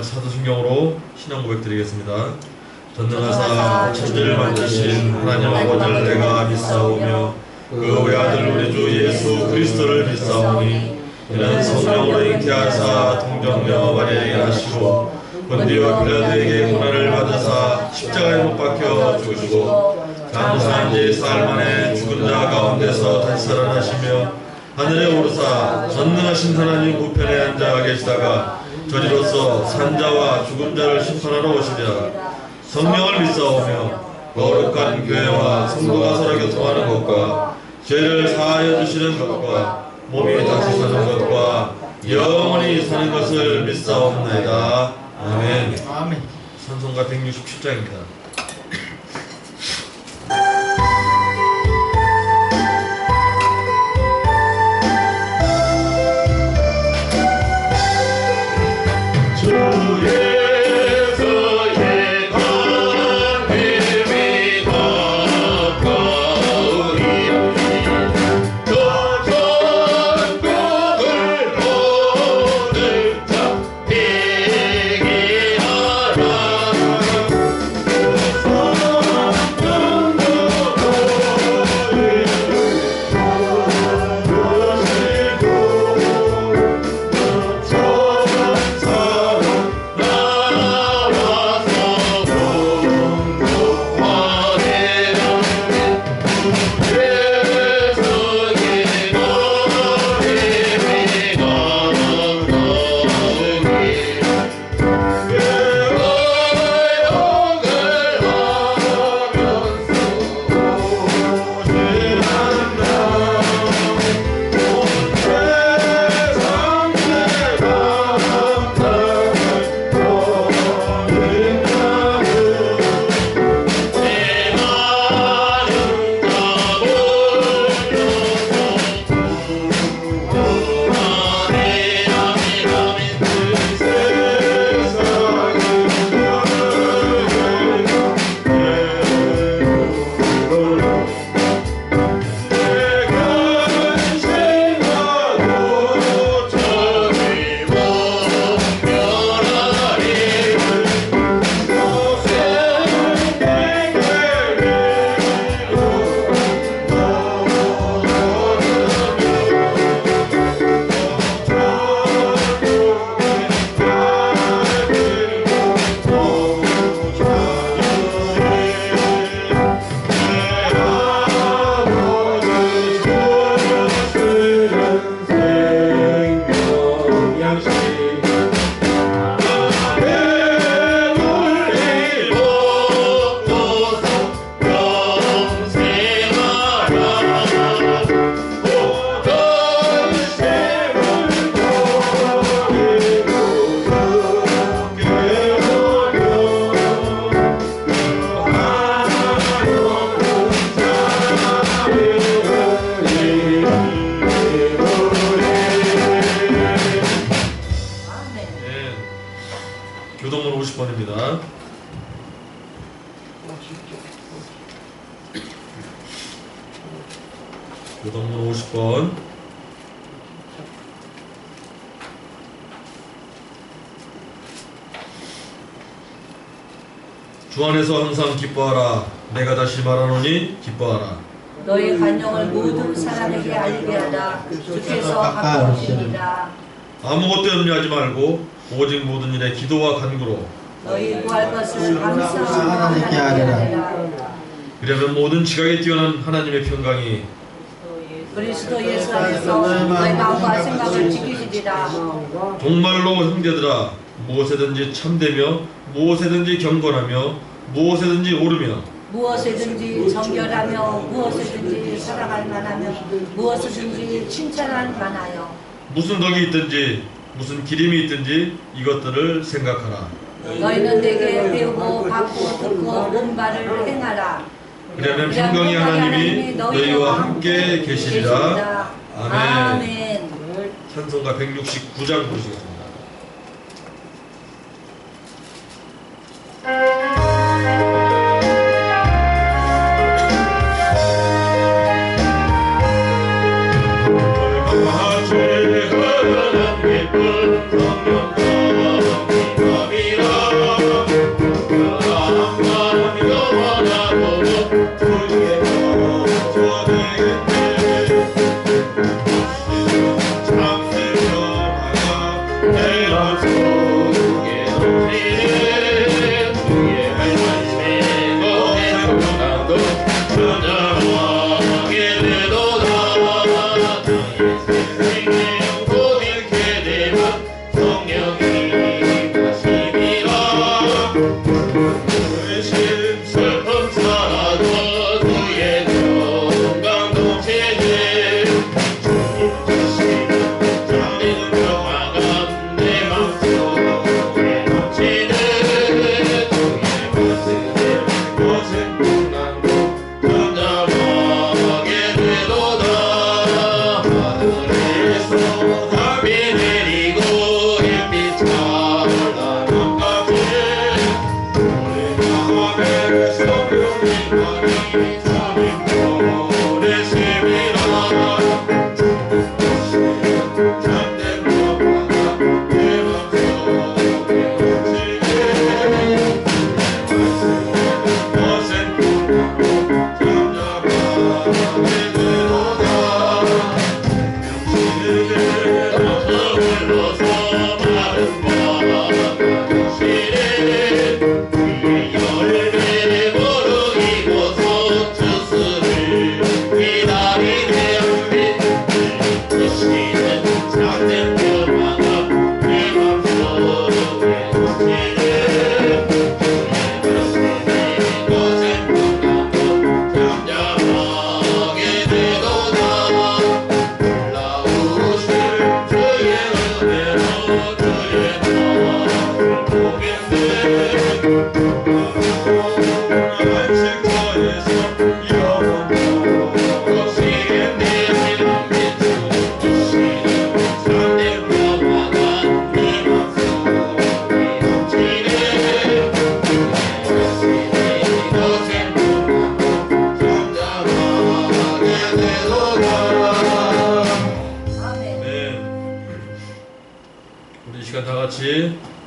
사도신경으로 신앙 고백 드리겠습니다. 전능하사 천지를 만드신 하나님 아버지를 내가 믿사오며 그 외아들 우리 주 예수 그리스도를 믿사오니 이는 성령으로 잉태하사 동정녀 마리아에게 하시고 본디오 빌라도에게 고난을 받으사 십자가에 못 박혀 죽으시고 장사한 지 사흘 만에 죽은 자 가운데서 다시 살아나시며 하늘에 오르사 전능하신 하나님 우편에 앉아 계시다가 저리로서 산자와 죽은 자를 심판하러 오시리라. 성령을 믿사오며 거룩한 교회와 성도가 서로 교통하는 것과 죄를 사하여 주시는 것과 몸이 다시 사는 것과 영원히 사는 것을 믿사옵나이다. 아멘. 아멘. 찬송가 167장입니다. 부동문 50번입니다. 부동문 50번. 주 안에서 항상 기뻐하라. 내가 다시 말하노니 기뻐하라. 너희 간영을 모든 사람에게 알게 하라. 주께서 가까우시니라. 아무것도 염려하지 말고 오직 모든 일에 기도와 간구로 너희 구할 것을 감사하고 하나님께 아뢰라. 그러면 모든 지각에 뛰어난 하나님의 평강이 그리스도 예수 안에서 너희 마음과 생각을 지키시리라. 정말로 형제들아, 무엇에든지 참되며 무엇에든지 경건하며 무엇에든지 오르며 무엇이든지 정결하며 무엇이든지 사랑할 만하며 무엇이든지 칭찬할 만하여 무슨 덕이 있든지 무슨 기림이 있든지 이것들을 생각하라. 너희는 내게 배우고 받고 듣고 본 바를 행하라. 그러면 평강의 하나님이 너희와 함께 계시리라. 아멘. 찬송가 169장 부르시겠습니다.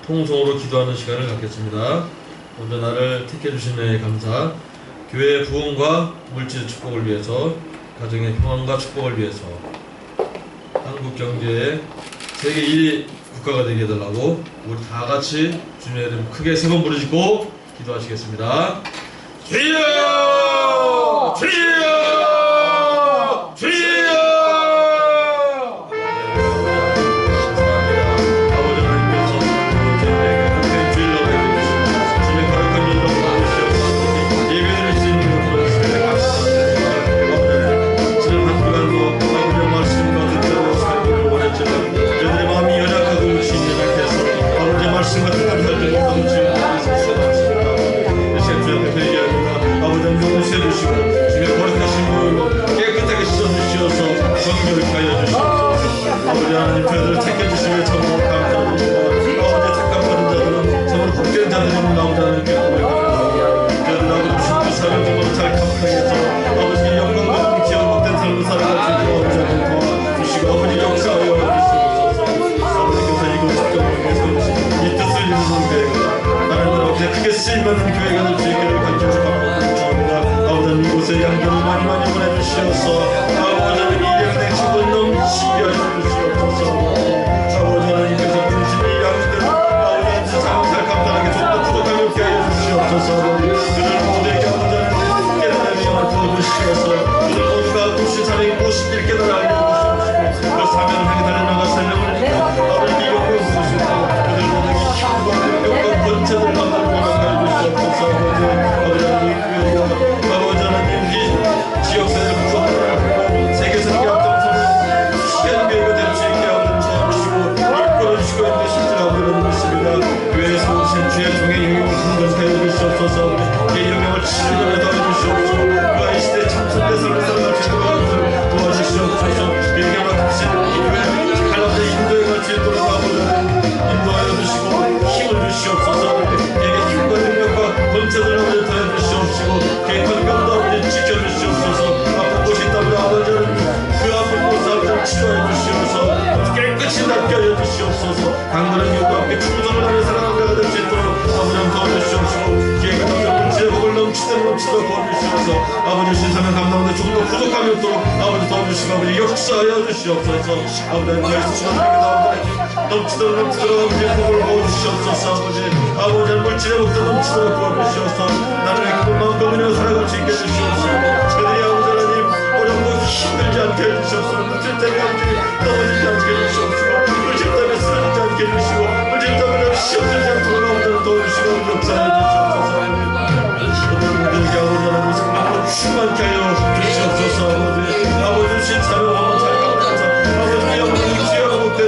통성으로 기도하는 시간을 갖겠습니다. 먼저 나를 택해 주신 은혜에 감사, 교회의 부흥과 물질 축복을 위해서, 가정의 평안과 축복을 위해서, 한국 경제의 세계 1위 국가가 되게 해달라고 우리 다 같이 주님의 이름 크게 3번 부르짖고 기도하시겠습니다. 주여! 주여! 주여! 하나님 저희들을 택해주시며 참으로 감사드립니다. 아버지 택함받은 자들은 참으로 주시옵소서. 당근은 욕과 함께 충성을 하며 살아가는 자가 될 수 있도록 아버지 도와주시옵시고 기회가 없는 물질의 복을 넘치도록 도와주시옵소서. 아버지 신사명 감당하는데 조금 더 부족함이 없도록 아버지 도와주시고 아버지 역사하여 주시옵소서. 아버지 말씀하시기도 넘치도록 아버지의 복을 부어주시옵소서. 아버지 물질의 복도 넘치도록 부어주시옵소서. 나를 기쁜 마음과 은혜로 살아갈 수 있게 해주시옵소서. 저들이 아버지 하나님 어렵고 힘들지 않게 해주시옵소서. 물질 때문에 넘어지지 않게 해주시옵소서. 물질 때문에 쓰러지지 않게 해주시고 물질 때문에 시험 들지 않도록 아버지를 도와주시고 역사해 주시옵소서. 우리들에게 아버지 하나님 생명으로 충만케 하여 주시옵소서. 아버지 주신 사명 한번 잘 감당해서 아버지 영원히 귀하고 복된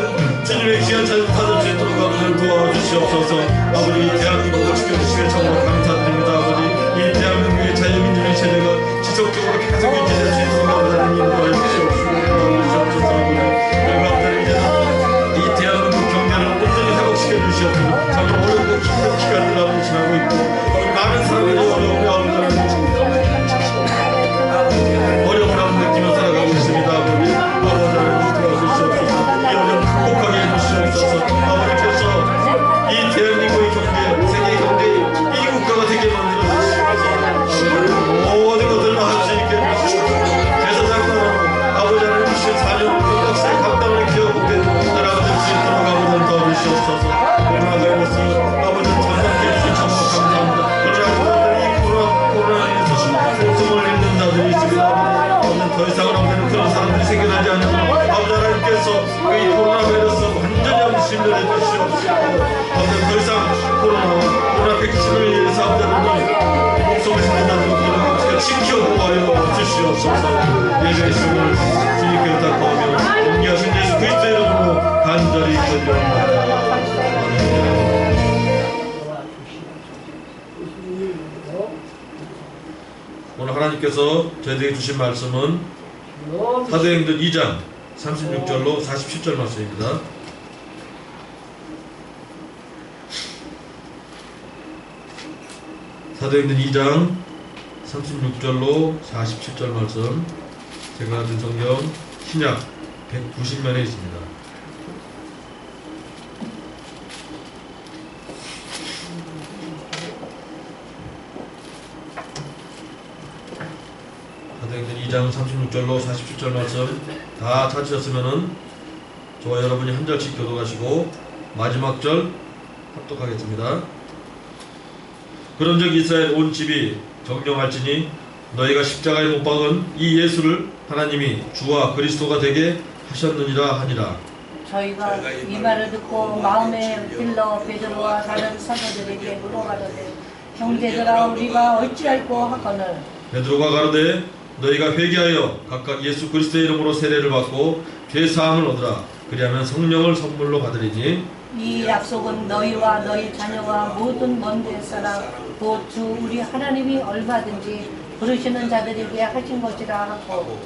주님의 귀한 자녀 받을 수 있도록 아버지를 도와주시옵소서. 아버지 이 대한민국을 지켜주시기에 정말 감사드립니다. 아버지 이 대한민국의 자유민주주의 체제가 지속적으로 계속 유지될 수 있도록 아버지 하나님 인도해 주시옵소서. 이 대한민국 경제를 온전히 회복시켜 주시옵소서. 정말 어렵고 힘든 기간을 아버지 지나고 있고 많은 사람들이 어려움을 느끼며 살아가고 있습니다. 아버지 하나님 도와주시옵소서. 이 어려움 극복하게 해주시옵소서. 아버지께서 이 대한민국의 경제, 세계 경제의 이 국가가 되게 만들어 주시옵소서. 모든 것들을 할 수 있게 해주시옵소서. 제사장으로 아버지 하나님 주신 사명 역사의 감당을 기억하게 나라가 될 수 있도록 아버지를 도와주시옵소서. 그러나가면서 아버지 전담케 해주신 정말 감사합니다. 그러나 이 코로나에서 고통을 입는 자들이 있습니다. 아버지 더 이상 아버지는 그런 사람들이 생겨나지 않도록 아버지 하나님께서 이 코로나 바이러스 완전히 진료해 주시옵소서. 아버지 더 이상 코로나 백신을 위해서 아버지 하나님 목숨을 짓는 자들을 지켜보아요 주시옵소서. 예배의 시간을 주님께 부탁하며 존귀하신 예수 그리스도의 이름으로 간절히 기도드립니다. 오늘 하나님께서 저희들에게 주신 말씀은 사도행전 2장 36절로 47절 말씀입니다. 사도행전 2장 36절로 47절 말씀, 제가 가진 성경 신약 190면에 있습니다. 사도행전 2장 36절로 47절 말씀 다 찾으셨으면은 저와 여러분이 한 절씩 교독하시고 마지막 절 합독하겠습니다. 그런즉 이스라엘 온 집이 정령할지니 너희가 십자가에 못 박은 이 예수를 하나님이 주와 그리스도가 되게 하셨느니라 하니라. 저희가 이 말을 듣고 마음에 빌러 베드로와 다른 사도들에게 물어가로되 형제들아 우리가 어찌할꼬 하거늘. 베드로가 가로되 너희가 회개하여 각각 예수 그리스도의 이름으로 세례를 받고 죄 사함을 얻으라. 그리하면 성령을 선물로 받으리니 이 약속은 너희와 너희 자녀와 모든 먼데 사람 곧 주 우리 하나님이 얼마든지 부르시는 자들에게 하신 것이라 하고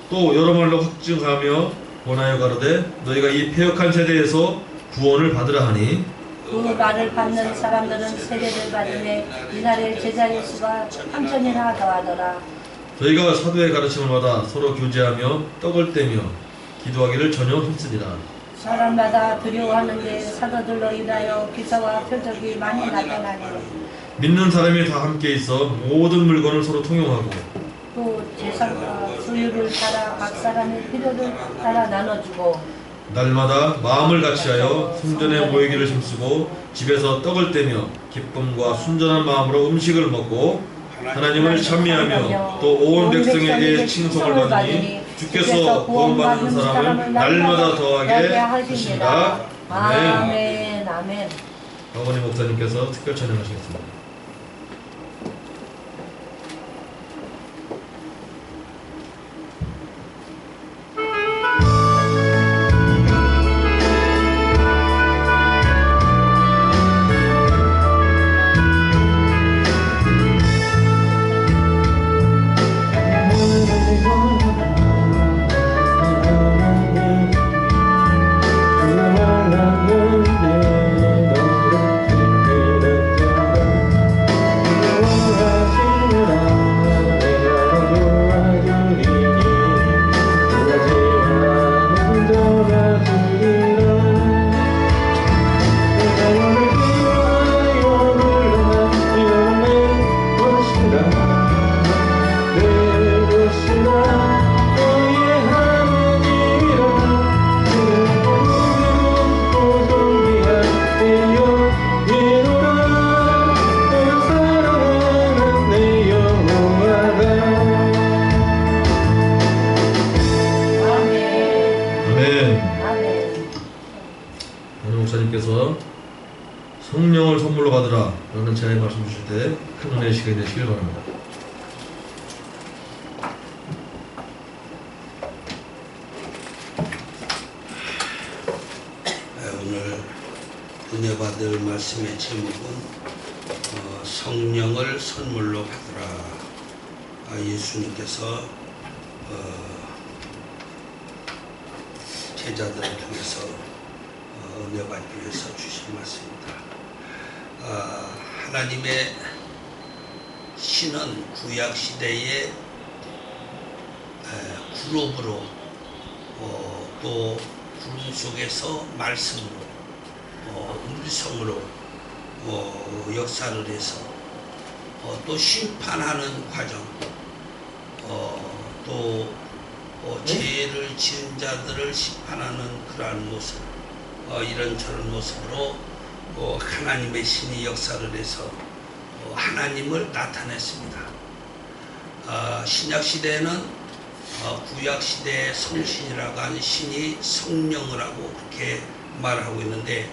또 여러 말로 확증하며 권하여 가로되 너희가 이 패역한 세대에서 구원을 받으라 하니 그 말을 받는 사람들은 세례를 받으매 이날에 제자 예수가 3,000이나 더하더라. 저희가 사도의 가르침을 받아 서로 교제하며 떡을 떼며 기도하기를 전혀 힘쓰리라. 사람마다 두려워하는데 사도들로 인하여 기사와 표적이 많이 나타나니 믿는 사람이 다 함께 있어 모든 물건을 서로 통용하고 또 재산과 소유를 따라 각 사람의 필요를 따라 나눠주고 날마다 마음을 같이하여 성전에 모이기를 힘쓰고 집에서 떡을 떼며 기쁨과 순전한 마음으로 음식을 먹고 하나님을 찬미하며 또 온 백성에게 칭송을 받으니 주께서 구원받는 사람을 날마다 더하게 하십니다. 아멘. 아멘. 박원희 목사님께서 특별 찬양하시겠습니다. 내 너를 기다렸잖아 담임 목사님께서 성령을 선물로 받으라 라는 제안의 말씀 주실 때 큰 은혜의 시간이 되시길 바랍니다. 오늘 은혜 받을 말씀의 제목은 성령을 선물로 받으라. 예수님께서 제자들을 통해서 은혜 받기 위해서 주신 말씀입니다. 하나님의 신은 구약 시대의 그룹으로 또 구름 속에서 말씀으로 음성으로 역사를 해서 또 심판하는 과정 또 죄를 지은 자들을 심판하는 그러한 모습 이런저런 모습으로 하나님의 신이 역사를 해서 하나님을 나타냈습니다. 신약시대에는 구약시대의 성신이라고 하는 신이 성령을 하고 그렇게 말하고 있는데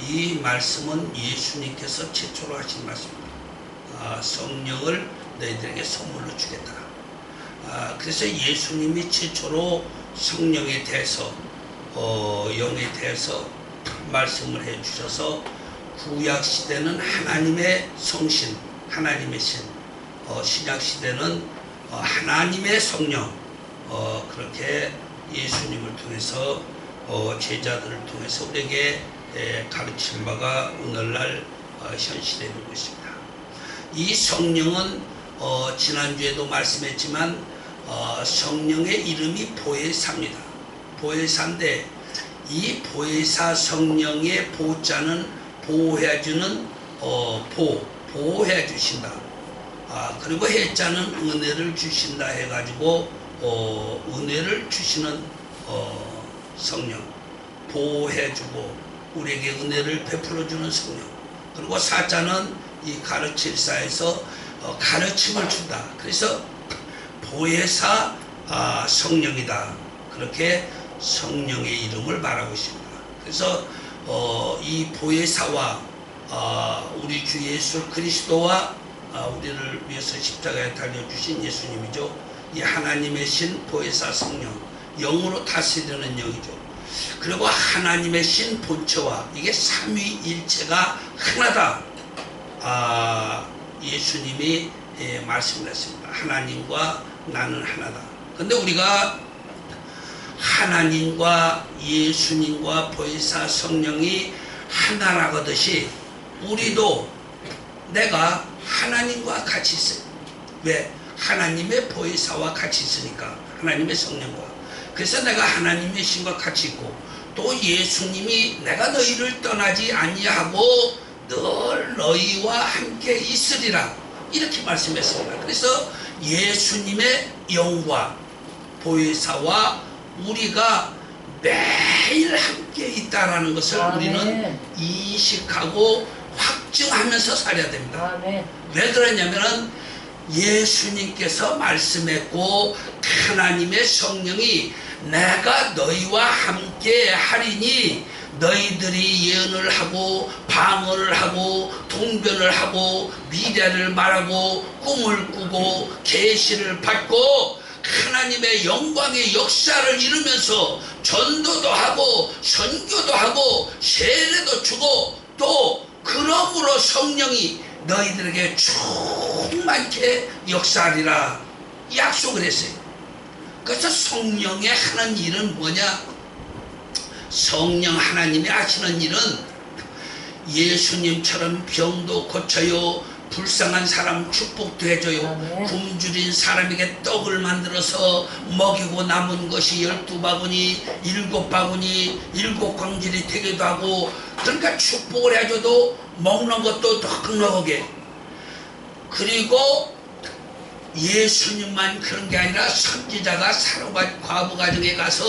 이 말씀은 예수님께서 최초로 하신 말씀입니다. 성령을 너희들에게 선물로 주겠다. 그래서 예수님이 최초로 성령에 대해서 영에 대해서 말씀을 해주셔서 구약시대는 하나님의 성신, 하나님의 신, 신약시대는 하나님의 성령, 그렇게 예수님을 통해서 제자들을 통해서 우리에게 가르친 바가 오늘날 현실되고 있습니다. 이 성령은 지난주에도 말씀했지만 성령의 이름이 보혜사입니다. 보혜사인데 이 보혜사 성령의 보자는 보호해주는 보호해 주신다. 그리고 해자는 은혜를 주신다 해가지고 은혜를 주시는 성령, 보호해주고 우리에게 은혜를 베풀어주는 성령. 그리고 사자는 이 가르칠사에서 가르침을 준다. 그래서 보혜사 성령이다. 그렇게 성령의 이름을 말하고 있습니다. 그래서 이 보혜사와 우리 주 예수 그리스도와 우리를 위해서 십자가에 달려주신 예수님이죠. 이 하나님의 신 보혜사 성령, 영으로 다스리는 영이죠. 그리고 하나님의 신 본체와 이게 삼위일체가 하나다. 예수님이 말씀했습니다. 하나님과 나는 하나다. 근데 우리가 하나님과 예수님과 보혜사 성령이 하나라거듯이 우리도 내가 하나님과 같이 있어요. 왜? 하나님의 보혜사와 같이 있으니까. 하나님의 성령과. 그래서 내가 하나님의 신과 같이 있고 또 예수님이 내가 너희를 떠나지 아니하고 늘 너희와 함께 있으리라. 이렇게 말씀했습니다. 그래서 예수님의 영과 보혜사와 우리가 매일 함께 있다라는 것을 우리는 인식하고 확증하면서 살아야 됩니다. 왜 그러냐면은 예수님께서 말씀했고 하나님의 성령이 내가 너희와 함께 하리니 너희들이 예언을 하고 방언을 하고 통변을 하고 미래를 말하고 꿈을 꾸고 계시를 받고 하나님의 영광의 역사를 이루면서 전도도 하고 선교도 하고 세례도 주고 또 그러므로 성령이 너희들에게 충만케 역사하리라 약속을 했어요. 그래서 성령의 하는 일은 뭐냐? 성령 하나님이 하시는 일은 예수님처럼 병도 고쳐요, 불쌍한 사람 축복도 해줘요. 굶주린 사람에게 떡을 만들어서 먹이고 남은 것이 12바구니 7바구니 7광질이 되기도 하고, 그러니까 축복을 해줘도 먹는 것도 넉넉하게. 그리고 예수님만 그런 게 아니라 선지자가 사로잡 과부 가정에 가서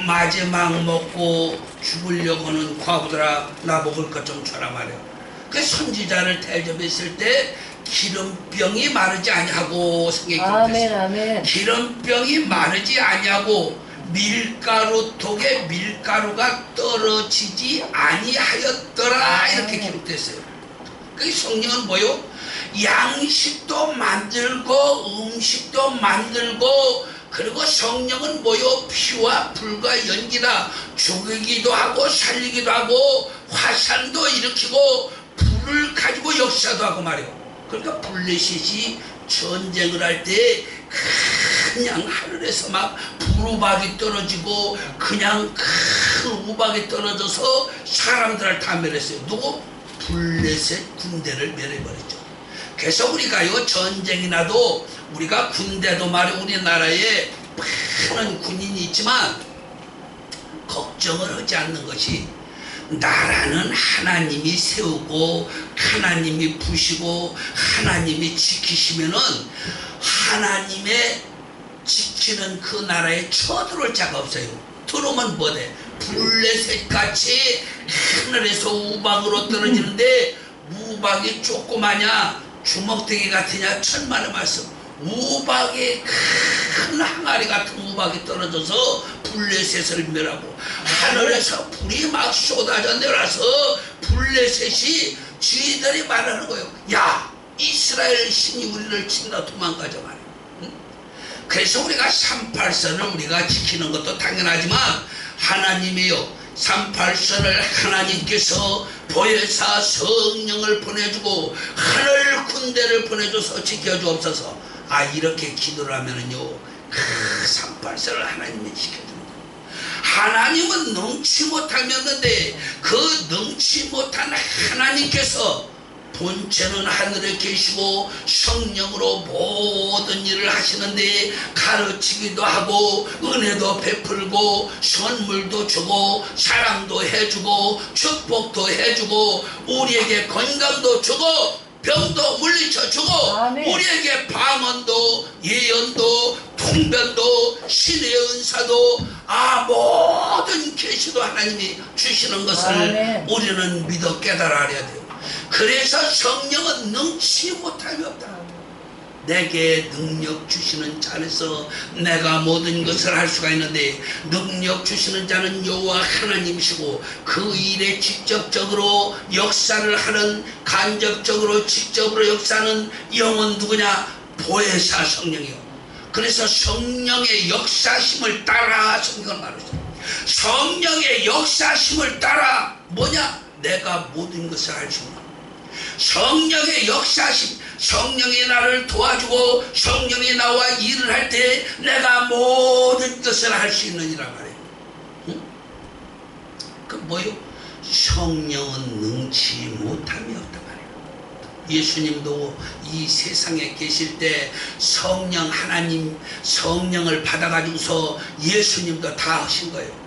마지막 먹고 죽으려고 하는 과부들아 나 먹을 것 좀 줘라 말이야. 그 선지자를 대접했을 때 기름병이 마르지 아니하고 성경이 기록됐어요. 기름병이 마르지 아니하고 밀가루 독에 밀가루가 떨어지지 아니하였더라 이렇게 기록됐어요. 그 성령은 뭐요? 양식도 만들고 음식도 만들고, 그리고 성령은 뭐요? 피와 불과 연기다. 죽이기도 하고 살리기도 하고 화산도 일으키고 불을 가지고 역사도 하고 말이요. 그러니까 블레셋이 전쟁을 할 때 그냥 하늘에서 막 불우박이 떨어지고 그냥 큰 우박이 떨어져서 사람들을 다 멸했어요. 누구? 블레셋 군대를 멸해버렸죠. 그래서 우리가요, 전쟁이 나도 우리가 군대도 말이야, 우리나라에 많은 군인이 있지만 걱정을 하지 않는 것이, 나라는 하나님이 세우고 하나님이 부시고 하나님이 지키시면은 하나님의 지키는 그 나라에 쳐들어올 자가 없어요. 들어오면 뭐돼? 블레셋같이 하늘에서 우박으로 떨어지는데 우박이 조그마냐 주먹대기 같으냐 천만의 말씀. 우박이 큰 항아리 같은 우박이 떨어져서 블레셋을 멸하고 하늘에서 불이 막 쏟아져 내려와서 블레셋이 쥐들이 말하는 거예요. 야, 이스라엘 신이 우리를 친다, 도망가자 말이야. 응? 그래서 우리가 38선을 우리가 지키는 것도 당연하지만 하나님이요, 38선을 하나님께서 보혜사 성령을 보내주고 하늘 군대를 보내줘서 지켜주옵소서. 아, 이렇게 기도를 하면은요, 그 38선을 하나님이 지켜주는 거예요. 하나님은 능치 못하였는데 그 능치 못한 하나님께서 본체는 하늘에 계시고 성령으로 모든 일을 하시는데 가르치기도 하고 은혜도 베풀고 선물도 주고 사랑도 해주고 축복도 해주고 우리에게 건강도 주고 병도 물리쳐주고 아멘. 우리에게 방언도 예언도 통변도 신의 은사도 모든 계시도 하나님이 주시는 것을 아멘. 우리는 믿어 깨달아 알아야 돼요. 그래서 성령은 능치 못함이 없다. 내게 능력 주시는 자 안에서 내가 모든 것을 할 수가 있는데, 능력 주시는 자는 여호와 하나님이시고 그 일에 직접적으로 역사를 하는, 간접적으로 직접으로 역사하는 영은 누구냐? 보혜사 성령이요. 그래서 성령의 역사심을 따라 성경을 말하죠. 성령의 역사심을 따라 뭐냐? 내가 모든 것을 할 수 있는 성령의 역사심, 성령이 나를 도와주고 성령이 나와 일을 할 때 내가 모든 것을 할 수 있느니라 말이에요. 응? 그 뭐요? 성령은 능치 못함이 없다 말이에요. 예수님도 이 세상에 계실 때 성령 하나님 성령을 받아가지고서 예수님도 다 하신 거예요.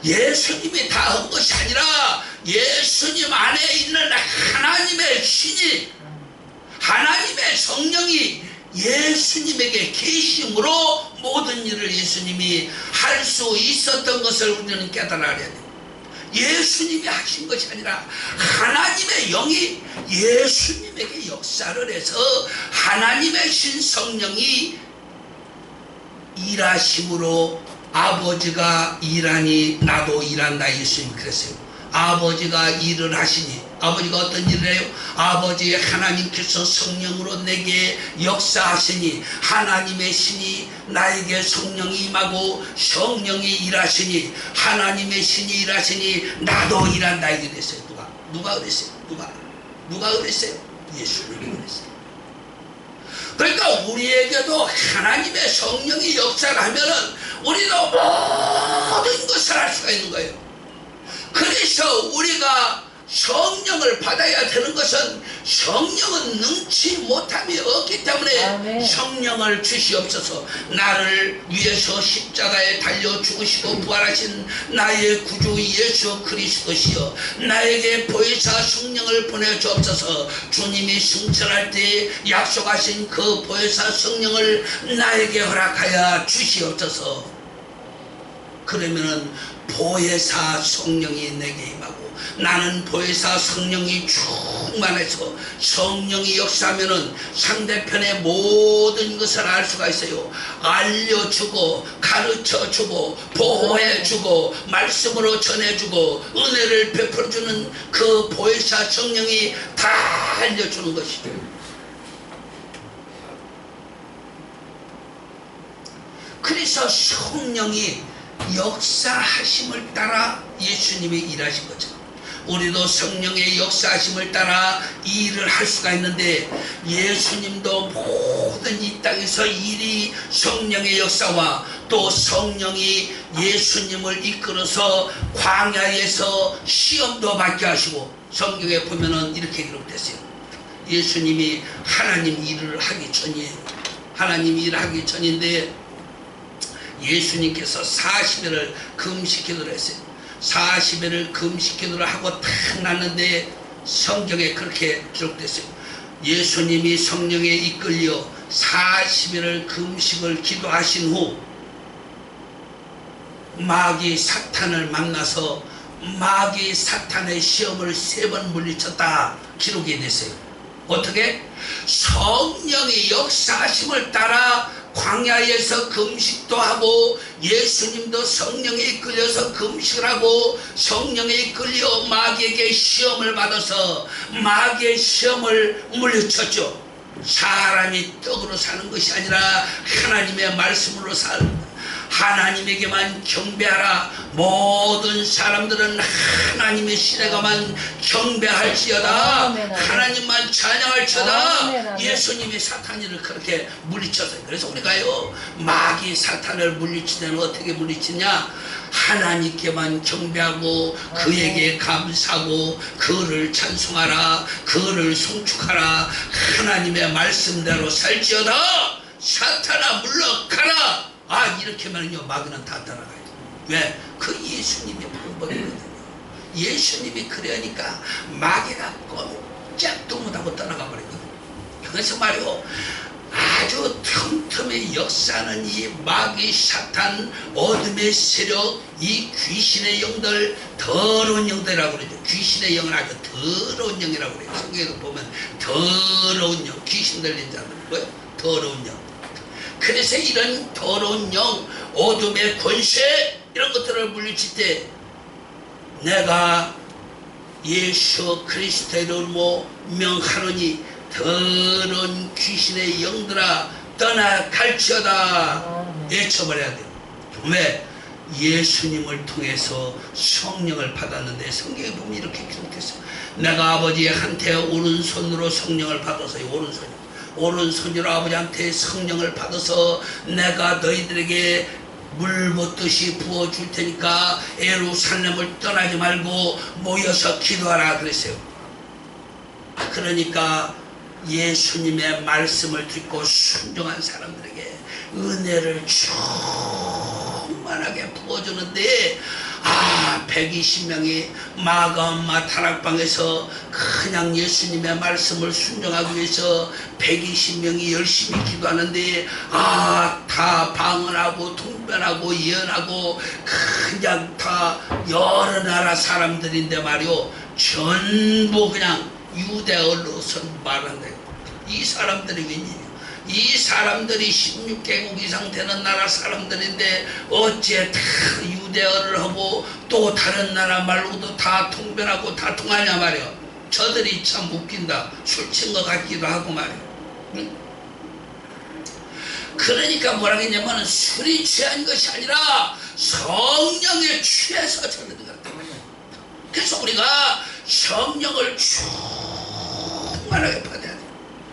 예수님이 다 한 것이 아니라 예수님 안에 있는 하나님의 신이, 하나님의 성령이 예수님에게 계심으로 모든 일을 예수님이 할 수 있었던 것을 우리는 깨달아야 돼요. 예수님이 하신 것이 아니라 하나님의 영이 예수님에게 역사를 해서 하나님의 신 성령이 일하심으로 아버지가 일하니 나도 일한다, 예수님이 그랬어요. 아버지가 일을 하시니, 아버지가 어떤 일을 해요? 아버지 하나님께서 성령으로 내게 역사하시니 하나님의 신이 나에게 성령이 임하고 성령이 일하시니 하나님의 신이 일하시니 나도 일한다, 이게 됐어요. 누가 그랬어요? 누가 그랬어요? 예수님이 그랬어요. 그러니까 우리에게도 하나님의 성령이 역사를 하면은 우리도 모든 것을 할 수가 있는 거예요. 그래서 우리가 성령을 받아야 되는 것은 성령은 능치 못함이 없기 때문에 아멘. 성령을 주시옵소서. 나를 위해서 십자가에 달려 죽으시고 부활하신 나의 구주 예수 그리스도시여, 나에게 보혜사 성령을 보내주옵소서. 주님이 승천할 때 약속하신 그 보혜사 성령을 나에게 허락하여 주시옵소서. 그러면은 보혜사 성령이 내게 임하고 나는 보혜사 성령이 충만해서 성령이 역사하면은 상대편의 모든 것을 알 수가 있어요. 알려주고 가르쳐주고 보호해주고 말씀으로 전해주고 은혜를 베풀어주는 그 보혜사 성령이 다 알려주는 것이죠. 그래서 성령이 역사하심을 따라 예수님이 일하신 거죠. 우리도 성령의 역사하심을 따라 이 일을 할 수가 있는데, 예수님도 모든 이 땅에서 일이 성령의 역사와 또 성령이 예수님을 이끌어서 광야에서 시험도 받게 하시고, 성경에 보면은 이렇게 기록됐어요. 예수님이 하나님 일을 하기 전이에요. 하나님 일을 하기 전인데 예수님께서 40일을 금식기도를 했어요. 40일을 금식기도를 하고 딱 났는데 성경에 그렇게 기록됐어요. 예수님이 성령에 이끌려 40일을 금식을 기도하신 후 마귀 사탄을 만나서 마귀 사탄의 시험을 3번 물리쳤다 기록이 됐어요. 어떻게? 성령의 역사하심을 따라 광야에서 금식도 하고 예수님도 성령에 이끌려서 금식을 하고 성령에 이끌려 마귀에게 시험을 받아서 마귀의 시험을 물리쳤죠. 사람이 떡으로 사는 것이 아니라 하나님의 말씀으로 사는, 하나님에게만 경배하라. 모든 사람들은 하나님의 시대가만 경배할지어다. 하나님만 찬양할지어다. 예수님이 사탄이를 그렇게 물리쳤어요. 그래서 우리가요, 마귀 사탄을 물리칠 때는 어떻게 물리치냐? 하나님께만 경배하고 그에게 감사하고 그를 찬송하라, 그를 송축하라. 하나님의 말씀대로 살지어다. 사탄아 물러가라. 이렇게만은요 마귀는 다 따라가요. 왜? 그 예수님의 방법이거든요. 예수님이 그러니까 마귀가 꼼짝도 못하고 떠나가 버리거든요. 그래서 말이요, 아주 틈틈이 역사하는 이 마귀 사탄 어둠의 세력, 이 귀신의 영들, 더러운 영들이라고 그러죠. 귀신의 영은 아주 더러운 영이라고 그래요. 성경에도 보면 더러운 영, 귀신 들린 자들, 뭐예요? 더러운 영. 그래서 이런 더러운 영, 어둠의 권세, 이런 것들을 물리칠 때 내가 예수 그리스도의 이름으로 명하노니 더러운 귀신의 영들아 떠나갈지어다 외쳐버려야 돼요. 왜? 예수님을 통해서 성령을 받았는데 성경에 보면 이렇게 기록했어요. 내가 아버지한테 오른손으로 성령을 받았어요. 오른손으로 아버지한테 성령을 받아서 내가 너희들에게 물 붓듯이 부어줄 테니까 예루살렘을 떠나지 말고 모여서 기도하라 그랬어요. 그러니까 예수님의 말씀을 듣고 순종한 사람들에게 은혜를 충만하게 부어주는데 120명이 마가엄마 다락방에서 그냥 예수님의 말씀을 순종하기 위해서 120명이 열심히 기도하는데 다 방언하고 통변하고 예언하고 그냥 다 여러 나라 사람들인데 말이요, 전부 그냥 유대어로 말한대요. 이 사람들이 웬일이에요? 이 사람들이 16개국 이상 되는 나라 사람들인데 어째 다 유대어를 하고 또 다른 나라 말로도 다 통변하고 다 통하냐 말이야. 저들이 참 웃긴다. 술 친 것 같기도 하고 말이야. 응? 그러니까 뭐라 했냐면 술이 취한 것이 아니라 성령에 취해서 저들이 그렇다. 그래서 우리가 성령을 충만하게 받아야 돼.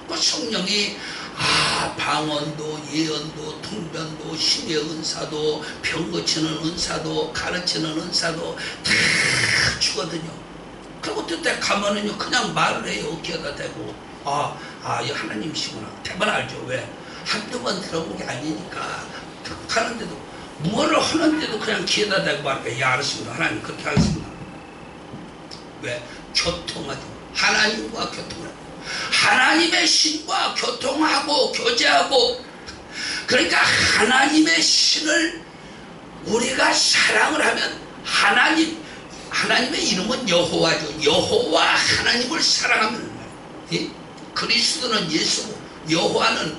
그 성령이 방언도 예언도 통변도 신의 은사도 병 고치는 은사도 가르치는 은사도 다 주거든요. 그리고 그때 가면은요 그냥 말을 해요. 귀에다 대고 이 하나님이시구나. 대번 알죠. 왜? 한두 번 들어본 게 아니니까 하는데도 뭐를 하는데도 그냥 귀에다 대고 말해요. 예, 알았습니다. 하나님 그렇게 하겠습니다. 왜? 교통하죠. 하나님과 교통을 하나님의 신과 교통하고 교제하고, 그러니까 하나님의 신을 우리가 사랑을 하면 하나님의 이름은 여호와죠. 여호와 하나님을 사랑하면 그리스도는 예수고 여호와는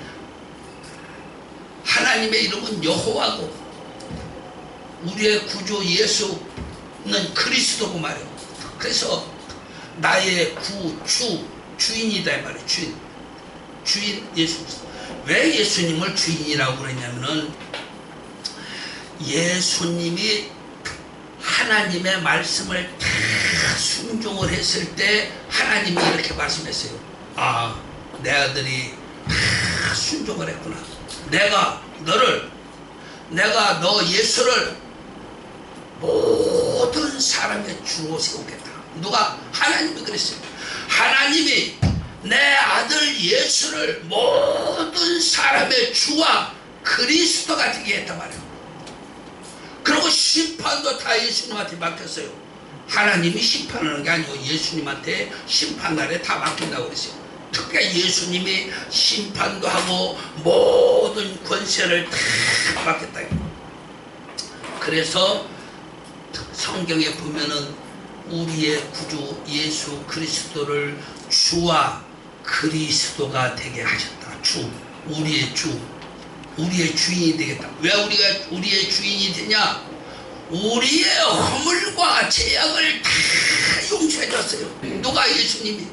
하나님의 이름은 여호와고 우리의 구주 예수는 그리스도고 말이에요. 그래서 나의 주인이다 이 말이에요. 주인 예수 그리스도. 왜 예수님을 주인이라고 그러냐면은 예수님이 하나님의 말씀을 다 순종을 했을 때 하나님이 이렇게 말씀했어요. 아, 내 아들이 다 순종을 했구나. 내가 너 예수를 모든 사람의 주로 세우겠다. 누가? 하나님이 그랬어요. 하나님이 내 아들 예수를 모든 사람의 주와 그리스도가 되게 했단 말이에요. 그리고 심판도 다 예수님한테 맡겼어요. 하나님이 심판하는 게 아니고 예수님한테 심판날에 다 맡긴다고 그랬어요. 특히 예수님이 심판도 하고 모든 권세를 다 맡겼다. 그래서 성경에 보면은 우리의 구주 예수 그리스도를 주와 그리스도가 되게 하셨다. 우리의 주인이 되겠다. 왜 우리가 우리의 주인이 되냐? 우리의 허물과 죄악을 다 용서해 줬어요. 누가? 예수님이.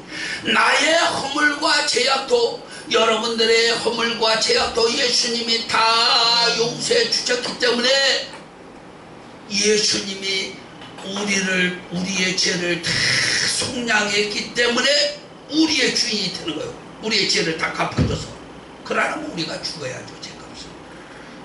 나의 허물과 죄악도, 여러분들의 허물과 죄악도 예수님이 다 용서해 주셨기 때문에 예수님이 우리의 죄를 다 속량했기 때문에 우리의 주인이 되는 거예요. 우리의 죄를 다 갚아줘서. 그러려면 우리가 죽어야죠. 죄값을.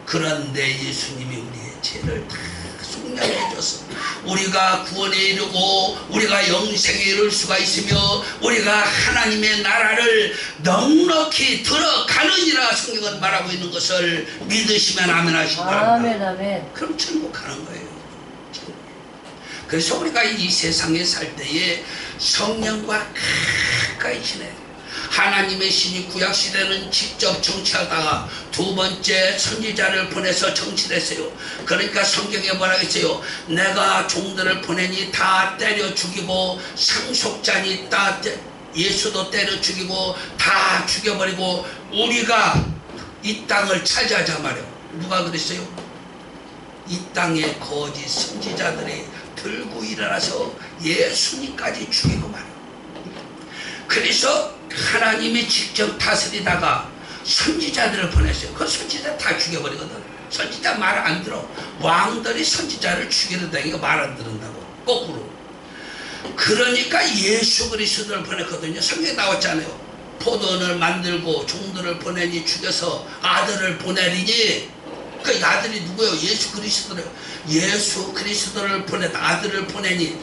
그런데 예수님이 우리의 죄를 다 속량해줘서 우리가 구원에 이르고 우리가 영생에 이를 수가 있으며 우리가 하나님의 나라를 넉넉히 들어가느니라 성경은 말하고 있는 것을 믿으시면 아멘 하시기 바랍니다. 아멘, 아멘. 그럼 천국 가는 거예요. 그래서 우리가 이 세상에 살 때에 성령과 가까이 지내요. 하나님의 신이 구약시대는 직접 정치하다가 두 번째 선지자를 보내서 정치를 했어요. 그러니까 성경에 뭐라고 했어요? 내가 종들을 보내니 다 때려 죽이고 상속자니 다 예수도 때려 죽이고 다 죽여버리고 우리가 이 땅을 차지하자 말이에요. 누가 그랬어요? 이 땅에 거짓 선지자들이 들고 일어나서 예수님까지 죽이고 말이에요. 그래서 하나님이 직접 다스리다가 선지자들을 보냈어요. 그 선지자 다 죽여버리거든. 선지자 말 안 들어. 왕들이 선지자를 죽이려다니까 말 안 들은다고. 거꾸로. 그러니까 예수 그리스도를 보냈거든요. 성경에 나왔잖아요. 포도원을 만들고 종들을 보내니 죽여서 아들을 보내리니, 그 아들이 누구예요? 예수 그리스도래요. 예수 그리스도를 보냈다. 아들을 보내니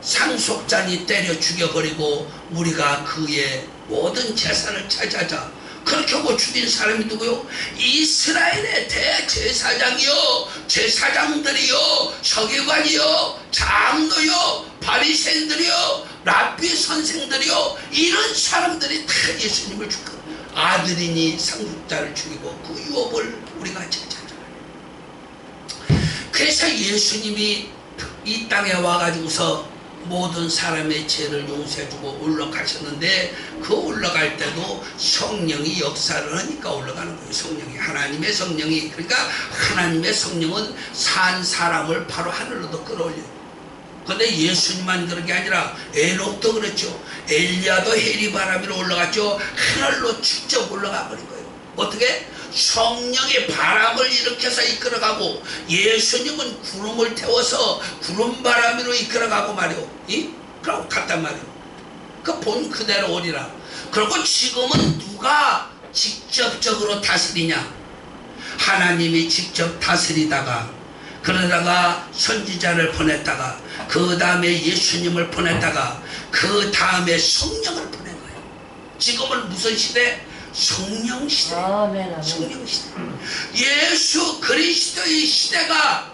상속자니 때려 죽여버리고 우리가 그의 모든 재산을 차지하자. 그렇게 하고 죽인 사람이 누구요? 이스라엘의 대제사장이요, 제사장들이요, 서기관이요, 장로요, 바리새인들이요, 랍비 선생들이요, 이런 사람들이 다 예수님을 죽고 아들이니 상속자를 죽이고 그 유업을 우리가 차지하자. 그래서 예수님이 이 땅에 와가지고서 모든 사람의 죄를 용서해주고 올라가셨는데, 그 올라갈 때도 성령이 역사를 하니까 올라가는 거예요. 성령이, 하나님의 성령이. 그러니까 하나님의 성령은 산 사람을 바로 하늘로도 끌어올려요. 근데 예수님만 그런 게 아니라 에녹도 그렇죠. 엘리야도 해리바람으로 올라갔죠. 하늘로 직접 올라가 버린 거예요. 어떻게? 성령의 바람을 일으켜서 이끌어가고, 예수님은 구름을 태워서 구름바람으로 이끌어가고 말이오. 그러고 갔단 말이오. 그 본 그대로 오리라. 그리고 지금은 누가 직접적으로 다스리냐? 하나님이 직접 다스리다가, 그러다가 선지자를 보냈다가, 그 다음에 예수님을 보냈다가, 그 다음에 성령을 보낸 거예요. 지금은 무슨 시대? 성령 시대. 아멘, 아멘. 성령 시대. 예수 그리스도의 시대가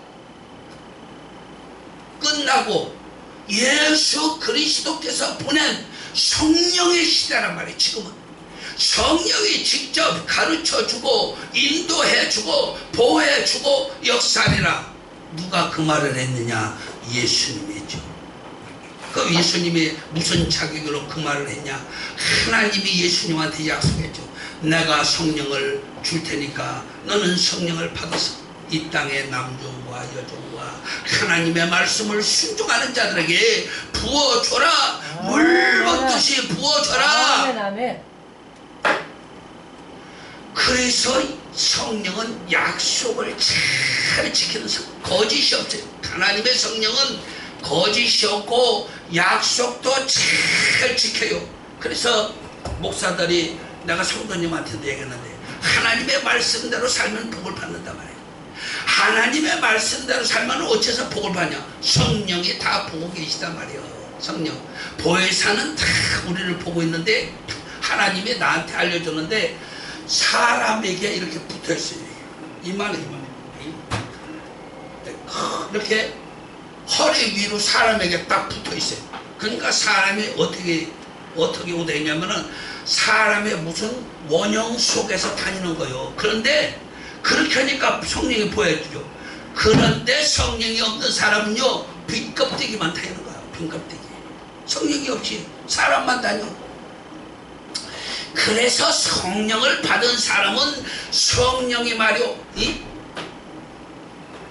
끝나고 예수 그리스도께서 보낸 성령의 시대란 말이에요. 지금은 성령이 직접 가르쳐주고 인도해주고 보호해주고 역사하리라. 누가 그 말을 했느냐? 예수님이죠. 그 예수님이 무슨 자격으로 그 말을 했냐? 하나님이 예수님한테 약속했죠. 내가 성령을 줄 테니까 너는 성령을 받아서 이 땅의 남종과 여종과 하나님의 말씀을 순종하는 자들에게 부어줘라. 물 붓듯이 부어줘라. 아멘, 아멘. 그래서 성령은 약속을 잘 지키는 성령. 거짓이 없어요. 하나님의 성령은 거짓이 없고 약속도 잘 지켜요. 그래서 목사들이 내가 성도님한테도 얘기했는데 하나님의 말씀대로 살면 복을 받는단 말이에요. 하나님의 말씀대로 살면 어째서 복을 받냐? 성령이 다 보고 계시단 말이에요. 성령 보혜사는 다 우리를 보고 있는데 하나님이 나한테 알려줬는데 사람에게 이렇게 붙어있어요. 이만해. 이렇게 허리 위로 사람에게 딱 붙어있어요. 그러니까 사람이 어떻게 되냐면은 사람의 무슨 원형 속에서 다니는 거예요. 그런데 그렇게 하니까 성령이 보여주죠. 그런데 성령이 없는 사람은요, 빈껍데기만 다니는 거야. 빈껍데기. 성령이 없이 사람만 다녀. 그래서 성령을 받은 사람은 성령이 말이요,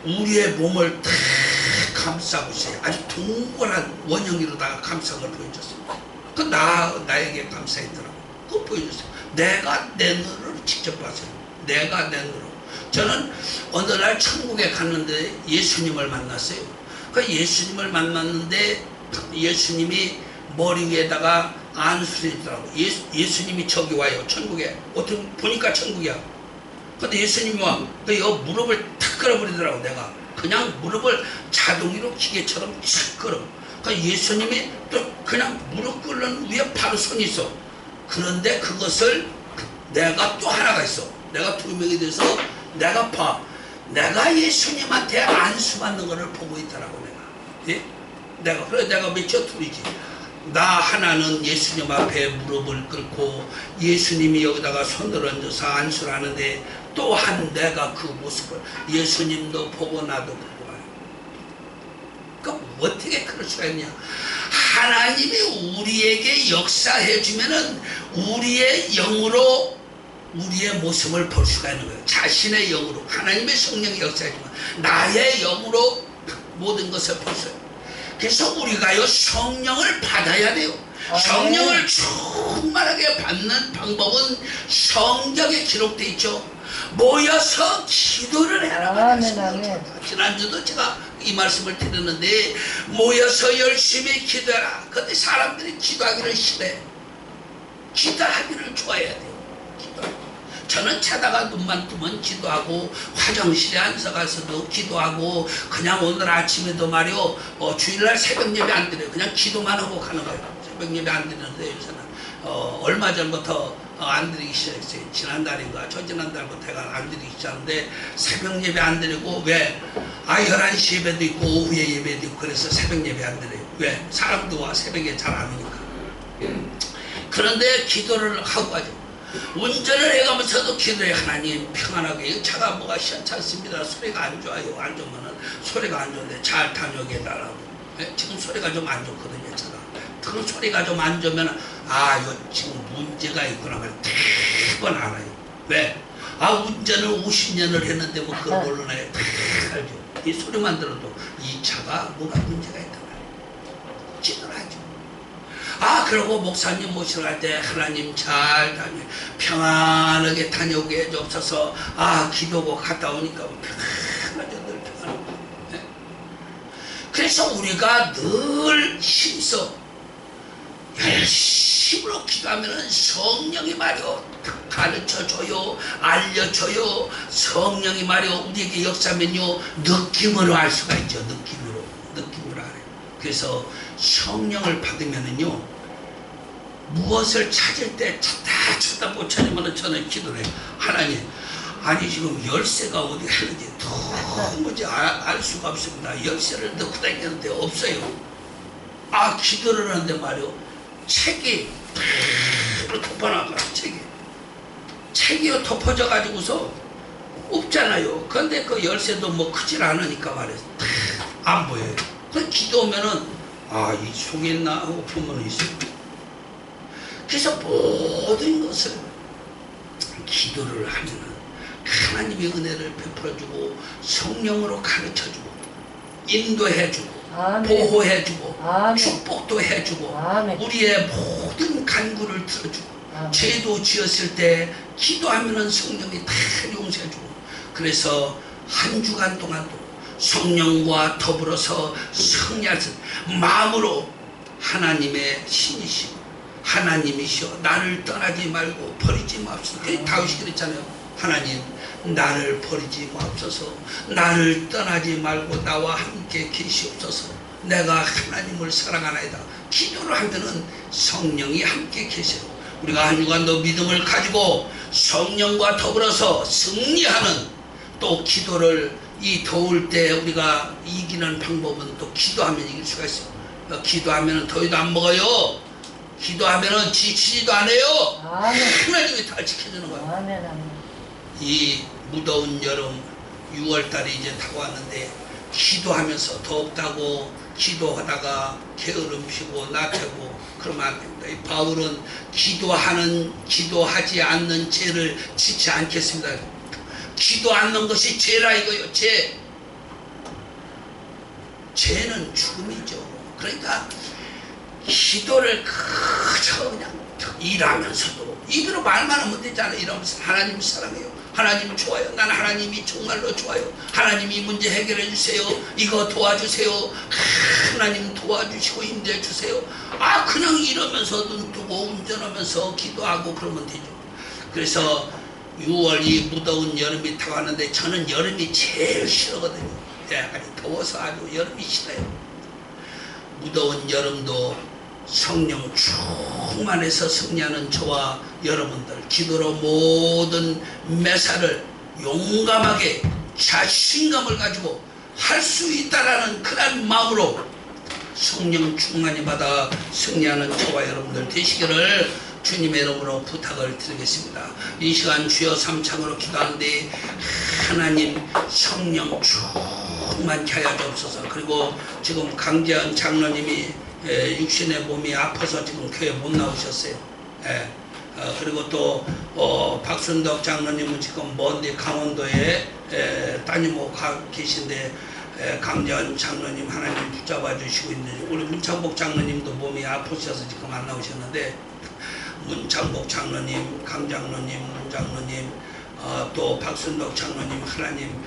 우리의 몸을 다 감싸고 있어요. 아주 동그란 원형으로다가 감싼 걸 보여줬어요. 그 나에게 감싸있더라고. 그거 보여줬어요. 내가 내 눈으로 직접 봤어요. 내가 내 눈으로. 저는 어느 날 천국에 갔는데 예수님을 만났어요. 그 예수님을 만났는데 예수님이 머리 위에다가 안수를 있더라고. 예수님이 저기 와요. 천국에. 어떻게 보니까 천국이야. 근데 예수님이 와. 그 무릎을 탁 끌어버리더라고. 내가 그냥 무릎을 자동으로 기계처럼 탁 끌어. 그 예수님이 또 그냥 무릎 꿇는 위에 바로 손이 있어. 그런데 그것을 내가 또 하나가 있어. 내가 두 명이 돼서 내가 봐. 내가 예수님한테 안수받는 것을 보고 있더라고. 내가. 예? 그래 내가 몇째 둘이지. 나 하나는 예수님 앞에 무릎을 꿇고 예수님이 여기다가 손을 얹어서 안수를 하는데 또한 내가 그 모습을 예수님도 보고 나도 보고 말이야. 그러니까 어떻게 그럴 수가 있냐? 하나님이 우리에게 역사해 주면은 우리의 영으로 우리의 모습을 볼 수가 있는 거예요. 자신의 영으로. 하나님의 성령이 역사해 주면 나의 영으로 모든 것을 볼 수 있어요. 그래서 우리가요, 성령을 받아야 돼요. 성령을 충만하게 받는 방법은 성경에 기록되어 있죠. 모여서 기도를 해라. 지난주도 제가 이 말씀을 드렸는데 모여서 열심히 기도해라. 근데 사람들이 기도하기를 싫어해. 기도하기를 좋아해야 돼요. 저는 자다가 눈만 뜨면 기도하고 화장실에 앉아가서도 기도하고 그냥 오늘 아침에도 말이요, 주일날 새벽 예배 안 드려요. 그냥 기도만 하고 가는 거예요. 새벽 예배 안 드리는데 요새는 얼마 전부터 안 드리기 시작했어요. 지난달인가 저지난달부터 제가 안 드리기 시작하는데 새벽 예배 안 드리고 왜? 11시 예배도 있고 오후에 예배도 있고 그래서 새벽 예배 안 드려요. 왜? 사람도 와 새벽에 잘 안 오니까. 그런데 기도를 하고 가죠. 운전을 해가면서도 기도해. 하나님 평안하게. 차가 뭐가 시원찮습니다. 소리가 안 좋아요. 안 좋으면은 소리가 안 좋은데 잘 다녀오게 해달라고. 지금 소리가 좀 안 좋거든요. 차가. 그 소리가 좀 안 좋으면 이거 지금 문제가 있구나 말 대번 알아요. 왜? 운전을 50년을 했는데 뭐 그걸 모르나요? 다 알죠. 이 소리만 들어도 이 차가 뭐가 문제가 있단 말이에요. 기도를 하죠. 그러고 목사님 모시러 갈 때 하나님 잘 평안하게 다녀오게 해주옵소서. 기도고 갔다 오니까 평안하죠. 늘 평안하고. 네? 그래서 우리가 늘 힘써 열심으로 기도하면 성령이 말이요 가르쳐줘요. 알려줘요. 성령이 말이요 우리에게 역사면요 느낌으로 알 수가 있죠. 느낌으로 알아요. 그래서 성령을 받으면은요 무엇을 찾을 때 찾다 못 찾으면 저는 기도를 해요. 하나님, 지금 열쇠가 어디 있는지 도무지 알 수가 없습니다. 열쇠를 넣고 다니는데 없어요. 기도를 하는데 말이요 책이 덮어놔가 책이 덮어져 가지고서 없잖아요. 근데 그 열쇠도 뭐 크질 않으니까 말이에요 안 보여요. 그 기도하면은 이 속에 있나 하고 보면 있어요. 그래서 모든 것을 기도를 하면은 하나님의 은혜를 베풀어주고 성령으로 가르쳐주고 인도해주고 아멘. 보호해주고 아멘. 축복도 해주고 아멘. 우리의 모든 간구를 들어주고 아멘. 죄도 지었을 때 기도하면은 성령이 다 용서해주고 그래서 한 주간 동안도 성령과 더불어서 성리하신 마음으로 하나님의 신이시고 하나님이시여 나를 떠나지 말고 버리지 마옵소서. 다윗이 그랬잖아요. 하나님 나를 버리지 마옵소서. 나를 떠나지 말고 나와 함께 계시옵소서. 내가 하나님을 사랑하나이다. 기도를 하면은 성령이 함께 계세요. 우리가 한 주간도 믿음을 가지고 성령과 더불어서 승리하는 또 기도를 이 더울 때 우리가 이기는 방법은 또 기도하면 이길 수가 있어요. 기도하면 더위도 안 먹어요. 기도하면 지치지도 않아요. 아멘. 하나님이 다 지켜주는 거예요. 아멘. 아멘. 이 무더운 여름 6월달이 이제 다가왔는데 기도하면서 덥다고 기도하다가 게으름 피고 나태고 그러면 안 됩니다. 이 바울은 기도하지 않는 죄를 짓지 않겠습니다. 기도 않는 것이 죄라 이거요. 죄는 죽음이죠. 그러니까 기도를 그저 그냥 일하면서도 입으로 말만 하면 되잖아요. 이러면서 하나님 사랑해요. 하나님 좋아요. 난 하나님이 정말로 좋아요. 하나님이 문제 해결해 주세요. 이거 도와주세요. 하나님 도와주시고 인도해 주세요. 그냥 이러면서 눈 뜨고 운전하면서 기도하고 그러면 되죠. 그래서 6월 이 무더운 여름이 다가왔는데 저는 여름이 제일 싫어거든요. 아주 더워서 아주 여름이 싫어요. 무더운 여름도 성령 충만해서 승리하는 저와 여러분들 기도로 모든 매사를 용감하게 자신감을 가지고 할 수 있다라는 그런 마음으로 성령 충만히 받아 승리하는 저와 여러분들 되시기를 주님의 이름으로 부탁을 드리겠습니다. 이 시간 주여 삼창으로 기도하는데 하나님 성령 충만케 하여 주옵소서. 그리고 지금 강재현 장로님이 육신의 몸이 아파서 지금 교회 못 나오셨어요. 그리고 또 박순덕 장로님은 지금 먼데 강원도에 따님하고 가 계신데 강재현 장로님 하나님 붙잡아 주시고 있는데 우리 문창복 장로님도 몸이 아프셔서 지금 안 나오셨는데 문창복 장로님, 강 장로님, 문 장로님, 또 박순덕 장로님 하나님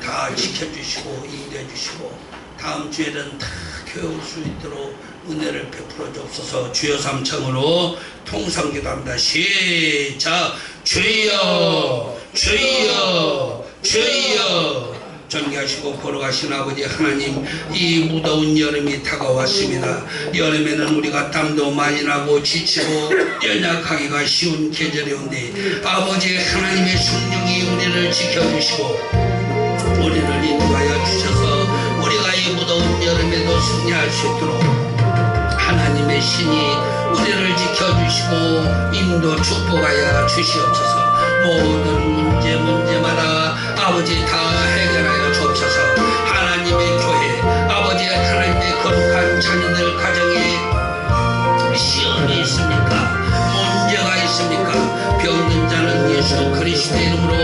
다 지켜주시고 인도해 주시고 다음 주에는 다 교회 올 수 있도록 은혜를 베풀어 주옵소서. 주여 삼창으로 통성기도합니다. 시작. 주여 주여 주여. 존귀하시고 거룩하신 아버지 하나님, 이 무더운 여름이 다가왔습니다. 여름에는 우리가 땀도 많이 나고 지치고 연약하기가 쉬운 계절이온데 아버지 하나님의 성령이 우리를 지켜주시고 우리를 인도하여 주셔서 우리가 이 무더운 여름에도 승리할 수 있도록 하나님의 신이 우리를 지켜주시고 인도 축복하여 주시옵소서. 모든 문제마다 아버지 다 해결하여 주옵소서. 하나님의 교회 아버지 하나님의 거룩한 자녀들 가정에 시험이 있습니까? 문제가 있습니까? 병든 자는 예수 그리스도의 이름으로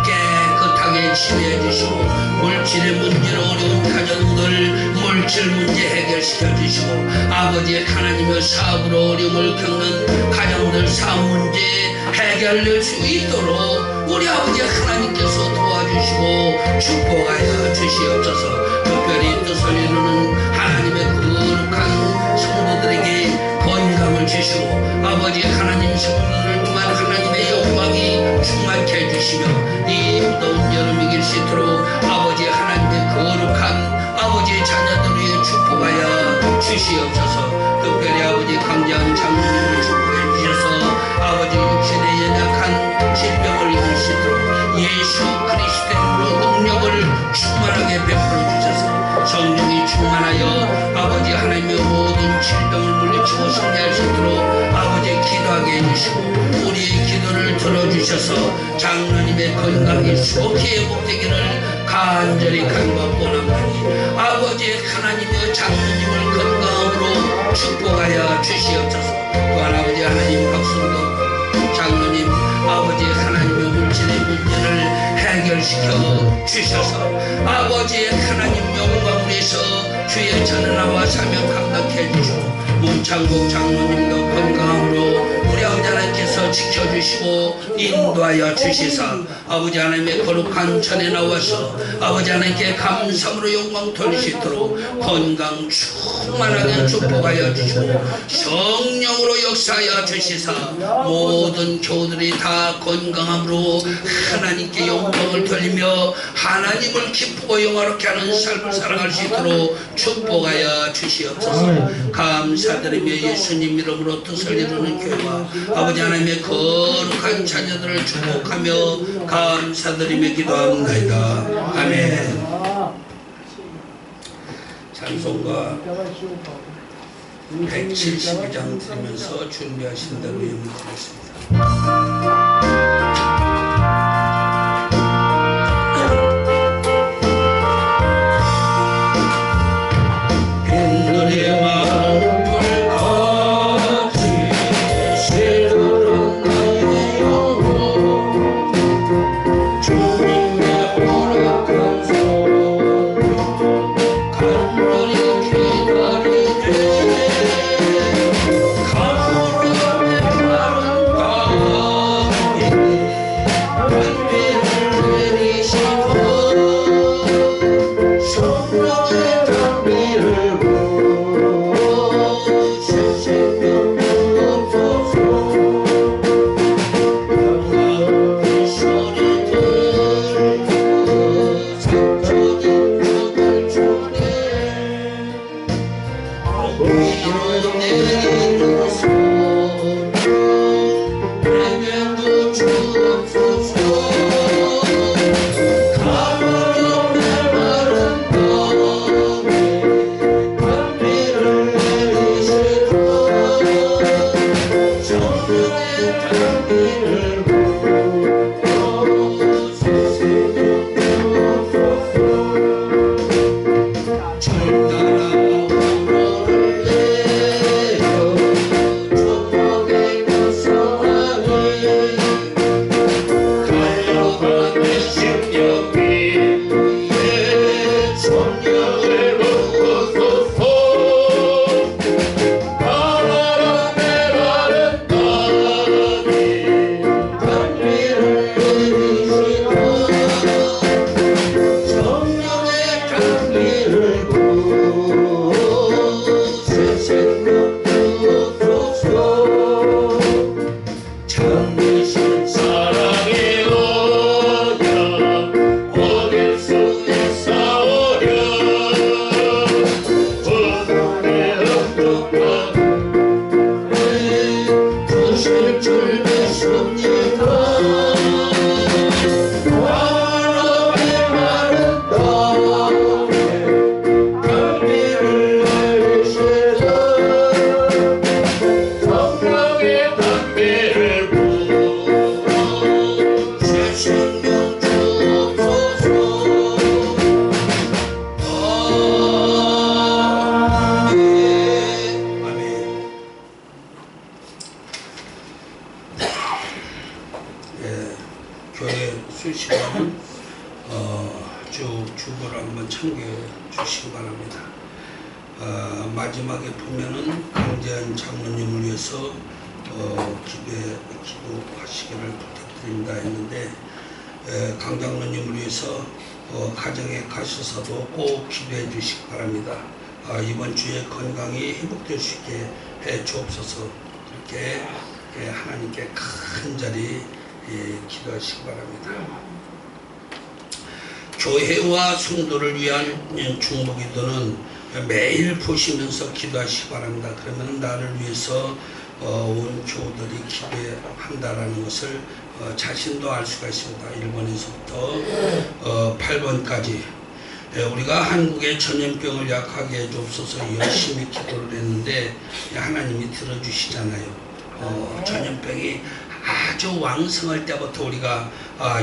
깨끗하게 치료해 주시고 물질의 문제로 어려운 가정들 물질 문제 해결시켜 주시고 아버지 하나님의 사업으로 어려움을 겪는 가정들 사업 문제 해결될 수 있도록 우리 아버지 하나님께서 도와주시고 축복하여 주시옵소서. 특별히 뜻을 이루는 하나님의 거룩한 성도들에게 건강을 주시고 아버지 하나님 성도들을 통한 하나님의 영광이 충만케 해주시며 이 무더운 여름 이길 수 있도록 아버지 하나님의 거룩한 아버지 자녀들 위해 축복하여 주시옵소서. 특별히 아버지 강장 장로님을 축복해 주셔서 아버지 육신의 연약한 질병을 이길 수 있도록 예수 그리스도의 이름으로 능력을 충만하게 베풀어 주셔서 성령이 충만하여 아버지 하나님의 모든 질병을 물리치고 승리할 수 있도록 아버지 기도하게 해주시고 우리의 기도를 들어주셔서 장로님의 건강이 수복히 회복되기를 간절히 간구하고 원합나니 아버지 하나님의 장로님을 건강으로 축복하여 주시옵소서. 또한 아버지 하나님 박순덕 장로님 아버지 하나님의 물질의 문제를 해결시켜 주셔서 아버지 하나님 영광을 위해서 주의 전하나와 사명 감당해 주시고 문창국 장로님도 건강으로 우리 아버지 하나님께서 지켜주시고 인도하여 주시사 아버지 하나님의 거룩한 전에 나와서 아버지 하나님께 감사함으로 영광 돌리시도록 건강 충만하게 축복하여 주시고 성령으로 역사하여 주시사 모든 교우들이 다 건강함으로 하나님께 영광을 돌리며 하나님을 기쁘고 영화롭게 하는 삶을 살아갈 수 있도록 축복하여 주시옵소서. 감사드리며 예수님 이름으로 뜻을 이루는 교회와 아버지 하나님의 거룩한 자녀들을 축복하며 감사드리며 기도합니다. 아멘. 찬송가 172장 들으면서 준비하신 대로 연주하겠습니다. 마지막에 보면은 강재한 장로님을 위해서 기도하시기를 부탁드립니다 했는데 강 장로님을 위해서 가정에 가셔서도 꼭 기도해 주시기 바랍니다. 이번 주에 건강이 회복될 수 있게 해 주옵소서. 그렇게 하나님께 간절히 기도하시기 바랍니다. 교회와 성도를 위한 중보기도는 매일 보시면서 기도하시기 바랍니다. 그러면 나를 위해서 온 교우들이 기도한다라는 것을 자신도 알 수가 있습니다. 1번에서부터 8번까지 우리가 한국의 전염병을 약하게 해주옵소서 열심히 기도를 했는데 하나님이 들어주시잖아요. 전염병이 아주 왕성할 때부터 우리가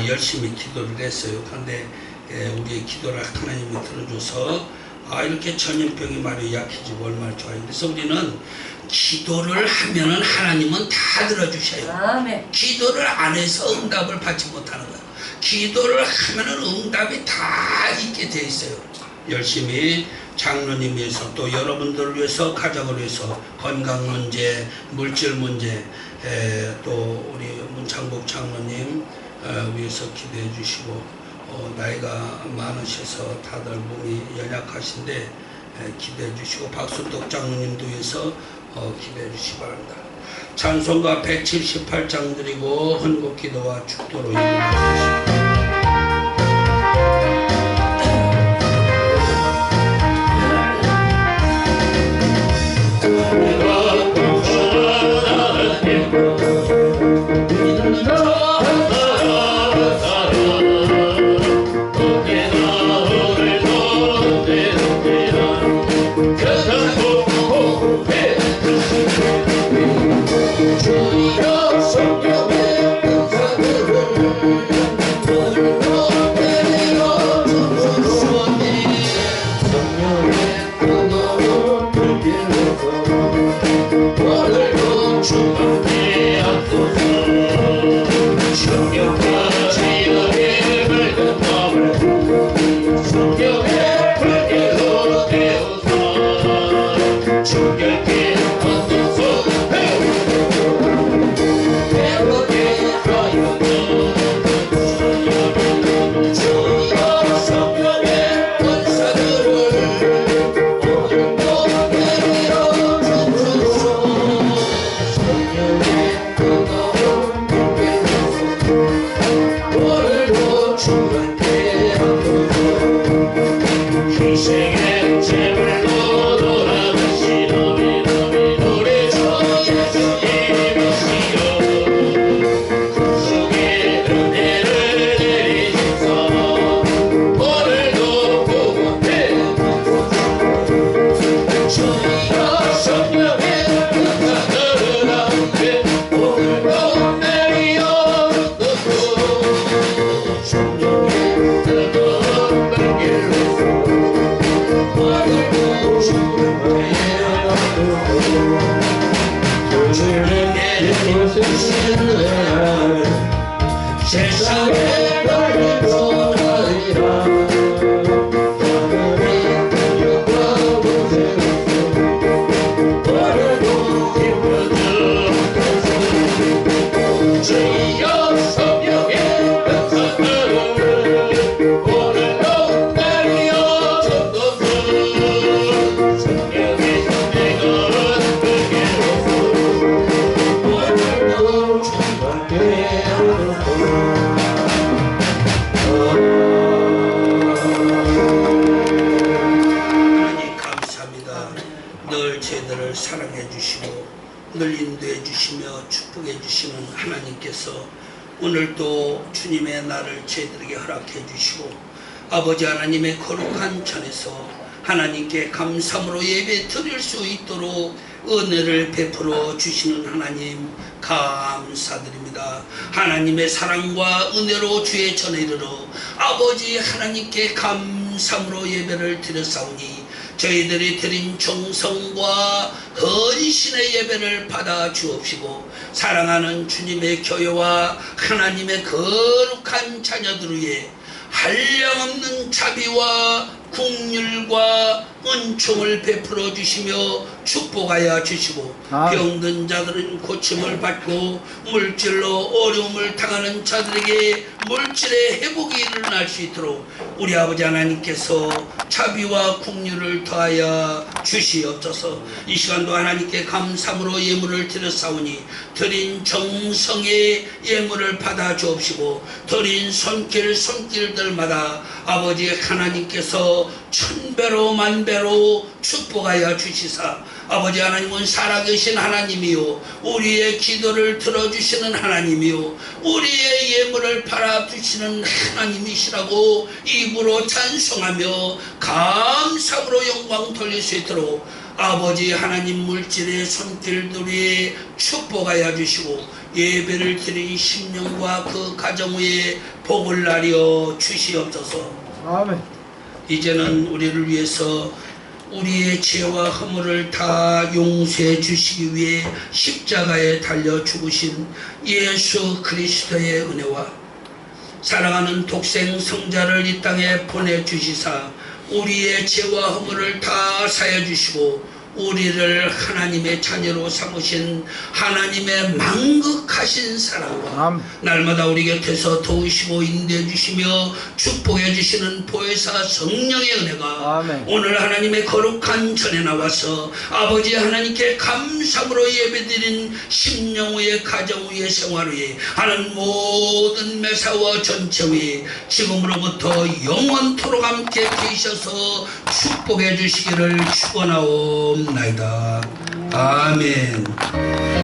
열심히 기도를 했어요. 그런데 우리의 기도를 하나님이 들어줘서 이렇게 전염병이 말이 약해지고 얼마나 좋아요. 그래서 우리는 기도를 하면은 하나님은 다 들어주셔요. 아멘. 기도를 안 해서 응답을 받지 못하는 거예요. 기도를 하면은 응답이 다 있게 돼 있어요. 열심히 장로님 위해서 또 여러분들을 위해서 가정을 위해서 건강 문제, 물질 문제 또 우리 문창복 장로님 위해서 기도해 주시고 나이가 많으셔서 다들 몸이 연약하신데 기도해 주시고 박순덕 장로님도 위해서 기도해 주시기 바랍니다. 찬송가 178장 드리고 헌곡 기도와 축도로 임하겠습니다. 오늘도 주님의 날을 저희들에게 허락해 주시고 아버지 하나님의 거룩한 전에서 하나님께 감사함으로 예배 드릴 수 있도록 은혜를 베풀어 주시는 하나님 감사드립니다. 하나님의 사랑과 은혜로 주의 전에 이르러 아버지 하나님께 감사함으로 예배를 드렸사오니 저희들이 드린 정성과 헌신의 예배를 받아 주옵시고 사랑하는 주님의 교회와 하나님의 거룩한 자녀들 위해 한량없는 자비와 긍휼과 은총을 베풀어 주시며 축복하여 주시고 병든 자들은 고침을 받고 물질로 어려움을 당하는 자들에게 물질의 회복이 일어날 수 있도록 우리 아버지 하나님께서 자비와 긍휼을 더하여 주시옵소서. 이 시간도 하나님께 감사함으로 예물을 드렸사오니 드린 정성의 예물을 받아 주옵시고 드린 손길들마다 아버지 하나님께서 천배로 만배로 축복하여 주시사 아버지 하나님은 살아계신 하나님이요 우리의 기도를 들어주시는 하나님이요 우리의 예물을 바라주시는 하나님이시라고 입으로 찬송하며 감사함으로 영광 돌릴 수 있도록 아버지 하나님 물질의 손길들이 축복하여 주시고 예배를 드린 심령과 그 가정 위에 복을 나려 주시옵소서. 아멘. 이제는 우리를 위해서 우리의 죄와 허물을 다 용서해 주시기 위해 십자가에 달려 죽으신 예수 그리스도의 은혜와 사랑하는 독생 성자를 이 땅에 보내주시사 우리의 죄와 허물을 다 사여 주시고 우리를 하나님의 자녀로 삼으신 하나님의 만극하신 사랑과 아멘. 날마다 우리 곁에서 도우시고 인도해 주시며 축복해 주시는 보혜사 성령의 은혜가 아멘. 오늘 하나님의 거룩한 전에 나와서 아버지 하나님께 감사로 예배드린 심령 위에 가정 위에 생활 위에 하는 모든 매사와 전체 위에 지금으로부터 영원토록 함께 계셔서 축복해 주시기를 축원하옵나이다. 아멘.